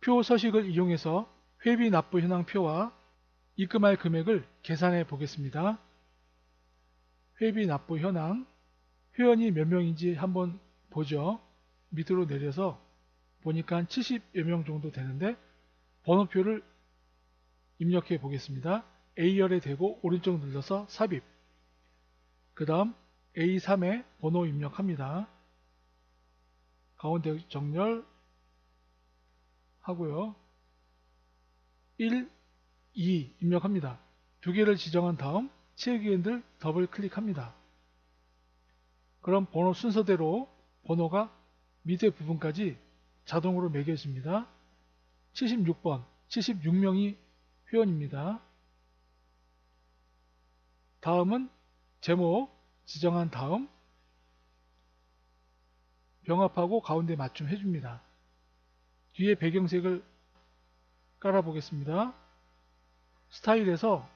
표 서식을 이용해서 회비 납부 현황표와 입금할 금액을 계산해 보겠습니다. 회비 납부 현황, 회원이 몇 명인지 한번 보죠. 밑으로 내려서 보니까 70여 명 정도 되는데 번호표를 입력해 보겠습니다. A열에 대고 오른쪽 눌러서 삽입. 그 다음 A3에 번호 입력합니다. 가운데 정렬 하고요. 1, 2 입력합니다. 두 개를 지정한 다음 체크 핸들 더블 클릭합니다. 그럼 번호 순서대로 번호가 밑에 부분까지 자동으로 매겨집니다. 76번, 76명이 회원입니다. 다음은 제목 지정한 다음 병합하고 가운데 맞춤 해줍니다. 뒤에 배경색을 깔아 보겠습니다. 스타일에서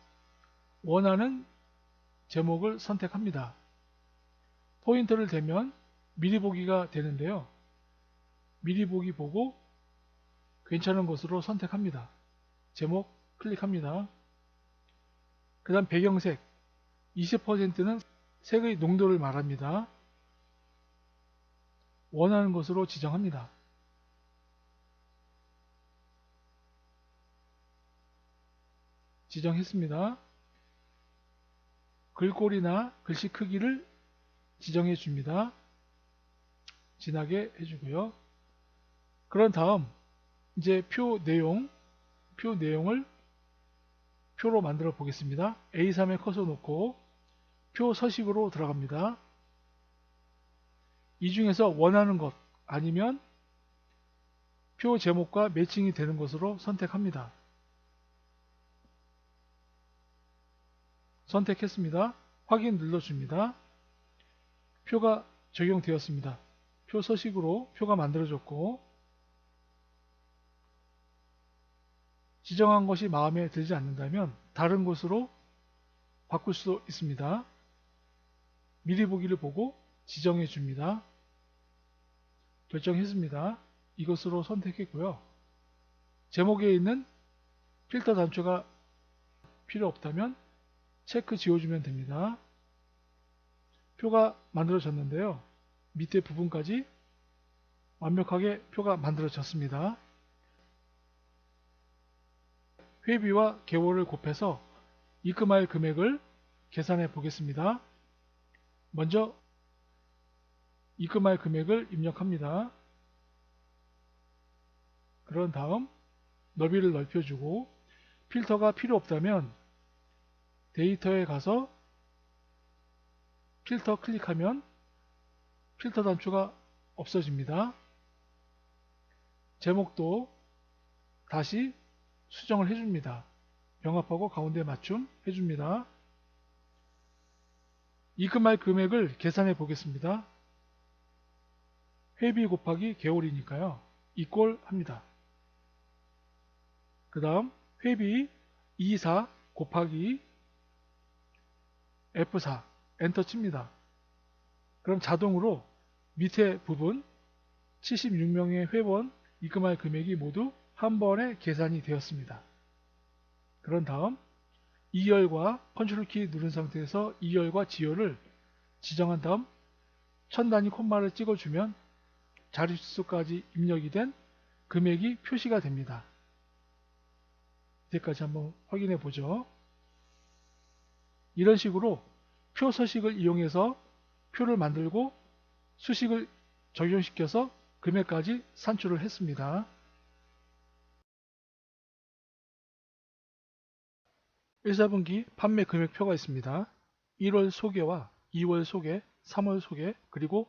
원하는 제목을 선택합니다. 포인터를 대면 미리 보기가 되는데요. 미리 보기 보고 괜찮은 것으로 선택합니다. 제목 클릭합니다. 그 다음 배경색 20%는 색의 농도를 말합니다. 원하는 것으로 지정합니다. 지정했습니다. 글꼴이나 글씨 크기를 지정해 줍니다. 진하게 해주고요. 그런 다음 이제 표 내용을 표로 만들어 보겠습니다. A3에 커서 놓고 표 서식으로 들어갑니다. 이 중에서 원하는 것 아니면 표 제목과 매칭이 되는 것으로 선택합니다. 선택했습니다. 확인 눌러줍니다. 표가 적용되었습니다. 표 서식으로 표가 만들어졌고 지정한 것이 마음에 들지 않는다면 다른 곳으로 바꿀 수 있습니다. 미리 보기를 보고 지정해 줍니다. 결정했습니다. 이것으로 선택했고요. 제목에 있는 필터 단추가 필요 없다면 체크 지워주면 됩니다. 표가 만들어졌는데요. 밑에 부분까지 완벽하게 표가 만들어졌습니다. 회비와 개월을 곱해서 입금할 금액을 계산해 보겠습니다. 먼저 입금할 금액을 입력합니다. 그런 다음 너비를 넓혀주고 필터가 필요 없다면 데이터에 가서 필터 클릭하면 필터 단추가 없어집니다. 제목도 다시 수정을 해줍니다. 병합하고 가운데 맞춤 해줍니다. 입금할 금액을 계산해 보겠습니다. 회비 곱하기 개월이니까요. 이꼴 합니다. 그 다음 회비 24 곱하기 F4 엔터 칩니다. 그럼 자동으로 밑에 부분 76명의 회원 입금할 금액이 모두 한 번에 계산이 되었습니다. 그런 다음 2열과 컨트롤 키 누른 상태에서 2열과 지열을 지정한 다음 천 단위 콤마를 찍어주면 자릿수까지 입력이 된 금액이 표시가 됩니다. 이때까지 한번 확인해 보죠. 이런 식으로 표 서식을 이용해서 표를 만들고 수식을 적용시켜서 금액까지 산출을 했습니다. 1사분기 판매 금액표가 있습니다. 1월 소개와 2월 소개, 3월 소개, 그리고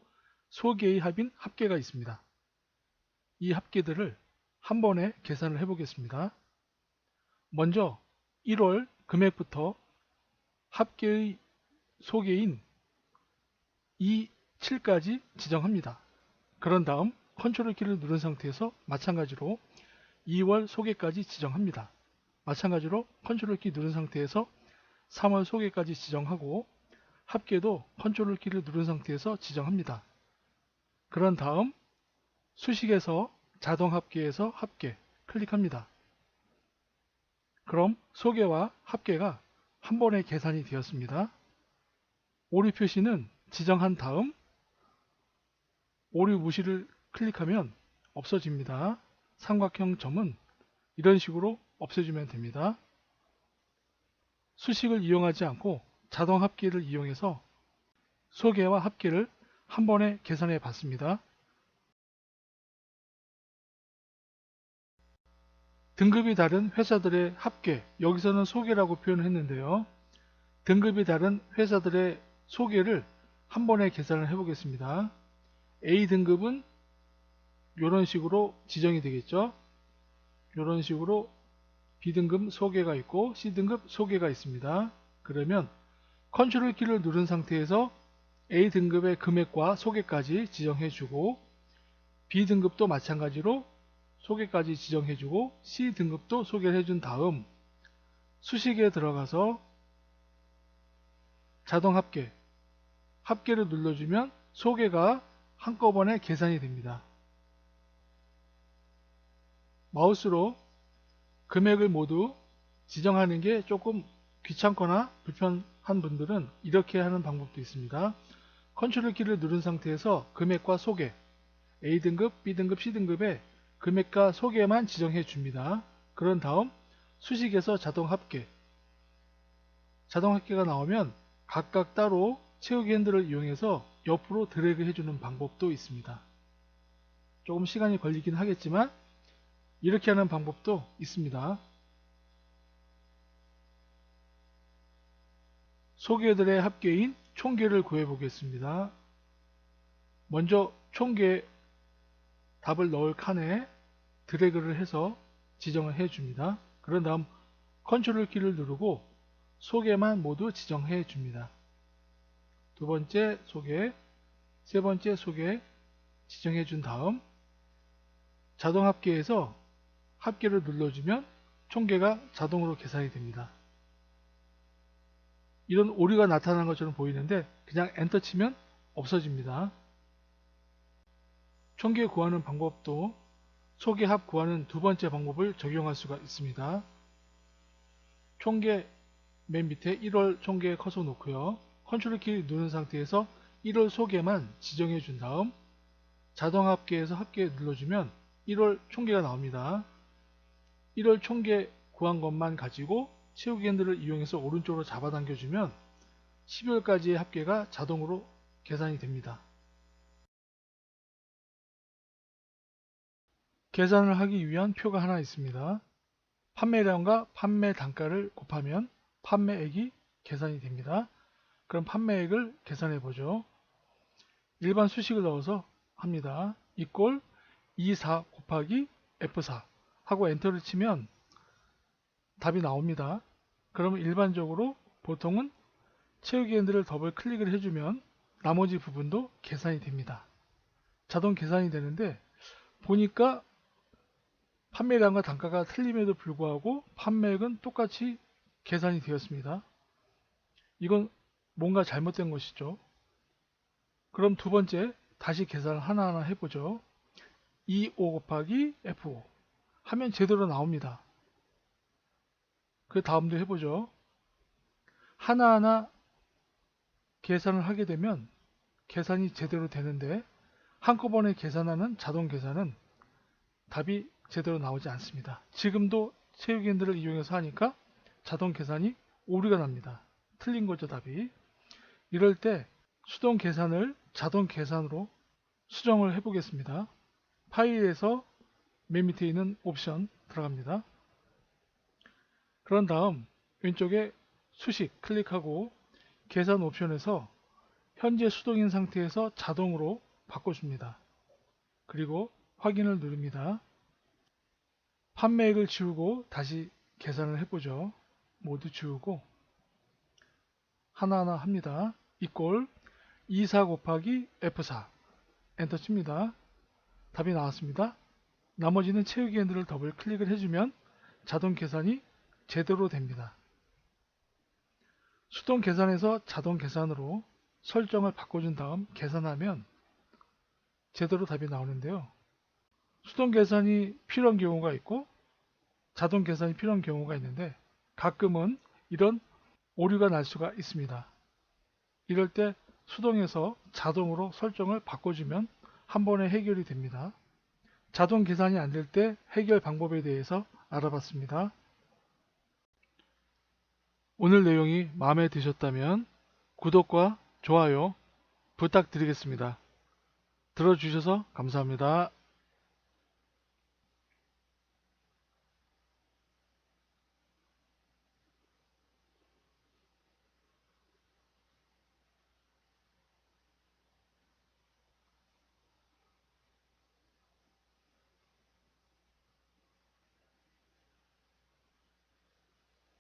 소개의 합인 합계가 있습니다. 이 합계들을 한 번에 계산을 해보겠습니다. 먼저 1월 금액부터 합계의 소개인 27까지 지정합니다. 그런 다음 컨트롤 키를 누른 상태에서 마찬가지로 2월 소개까지 지정합니다. 마찬가지로 컨트롤 키 누른 상태에서 3월 소개까지 지정하고 합계도 컨트롤 키를 누른 상태에서 지정합니다. 그런 다음 수식에서 자동 합계에서 합계, 클릭합니다. 그럼 소개와 합계가 한 번에 계산이 되었습니다. 오류 표시는 지정한 다음 오류 무시를 클릭하면 없어집니다. 삼각형 점은 이런 식으로 없애주면 됩니다. 수식을 이용하지 않고 자동 합계를 이용해서 소개와 합계를 한 번에 계산해 봤습니다. 등급이 다른 회사들의 합계, 여기서는 소개라고 표현을 했는데요. 등급이 다른 회사들의 소개를 한 번에 계산을 해 보겠습니다. A등급은 이런 식으로 지정이 되겠죠. 이런 식으로 B등급 소개가 있고 C등급 소개가 있습니다. 그러면 컨트롤 키를 누른 상태에서 A등급의 금액과 소개까지 지정해주고 B등급도 마찬가지로 소개까지 지정해주고 C등급도 소개를 해준 다음 수식에 들어가서 자동 합계, 합계를 눌러주면 소개가 한꺼번에 계산이 됩니다. 마우스로 금액을 모두 지정하는 게 조금 귀찮거나 불편한 분들은 이렇게 하는 방법도 있습니다. 컨트롤 키를 누른 상태에서 금액과 소개, A등급, B등급, C등급의 금액과 소개만 지정해 줍니다. 그런 다음 수식에서 자동 합계, 자동 합계가 나오면 각각 따로 채우기 핸들을 이용해서 옆으로 드래그 해주는 방법도 있습니다. 조금 시간이 걸리긴 하겠지만 이렇게 하는 방법도 있습니다. 소개들의 합계인 총계를 구해 보겠습니다. 먼저 총계 답을 넣을 칸에 드래그를 해서 지정을 해 줍니다. 그런 다음 컨트롤 키를 누르고 소개만 모두 지정해 줍니다. 두 번째 소개, 세 번째 소개 지정해 준 다음 자동 합계에서 합계를 눌러주면 총계가 자동으로 계산이 됩니다. 이런 오류가 나타나는 것처럼 보이는데 그냥 엔터 치면 없어집니다. 총계 구하는 방법도 소개 합 구하는 두 번째 방법을 적용할 수가 있습니다. 총계 맨 밑에 1월 총계 커서 놓고요. 컨트롤 키 누른 상태에서 1월 소개만 지정해 준 다음 자동 합계에서 합계 눌러주면 1월 총계가 나옵니다. 1월 총계 구한 것만 가지고 채우기 핸들을 이용해서 오른쪽으로 잡아당겨주면 12월까지의 합계가 자동으로 계산이 됩니다. 계산을 하기 위한 표가 하나 있습니다. 판매량과 판매 단가를 곱하면 판매액이 계산이 됩니다. 그럼 판매액을 계산해 보죠. 일반 수식을 넣어서 합니다. 이꼴 24 곱하기 F4 하고 엔터를 치면 답이 나옵니다. 그러면 일반적으로 보통은 채우기 핸들을 더블 클릭을 해주면 나머지 부분도 계산이 됩니다. 자동 계산이 되는데 보니까 판매량과 단가가 틀림에도 불구하고 판매액은 똑같이 계산이 되었습니다. 이건 뭔가 잘못된 것이죠. 그럼 두 번째 다시 계산을 하나하나 해보죠. 25 곱하기 F5 하면 제대로 나옵니다. 그 다음도 해보죠. 하나하나 계산을 하게 되면 계산이 제대로 되는데 한꺼번에 계산하는 자동 계산은 답이 제대로 나오지 않습니다. 지금도 채우기 핸들을 이용해서 하니까 자동 계산이 오류가 납니다. 틀린 거죠, 답이. 이럴 때 수동 계산을 자동 계산으로 수정을 해보겠습니다. 파일에서 맨 밑에 있는 옵션 들어갑니다. 그런 다음 왼쪽에 수식 클릭하고 계산 옵션에서 현재 수동인 상태에서 자동으로 바꿔줍니다. 그리고 확인을 누릅니다. 판매액을 지우고 다시 계산을 해보죠. 모두 지우고 하나하나 합니다. 이꼴 24 곱하기 F4 엔터 칩니다. 답이 나왔습니다. 나머지는 채우기 핸들을 더블 클릭을 해주면 자동 계산이 제대로 됩니다. 수동 계산에서 자동 계산으로 설정을 바꿔준 다음 계산하면 제대로 답이 나오는데요. 수동 계산이 필요한 경우가 있고 자동 계산이 필요한 경우가 있는데 가끔은 이런 오류가 날 수가 있습니다. 이럴 때 수동에서 자동으로 설정을 바꿔주면 한 번에 해결이 됩니다. 자동 계산이 안 될 때 해결 방법에 대해서 알아봤습니다. 오늘 내용이 마음에 드셨다면 구독과 좋아요 부탁드리겠습니다. 들어주셔서 감사합니다.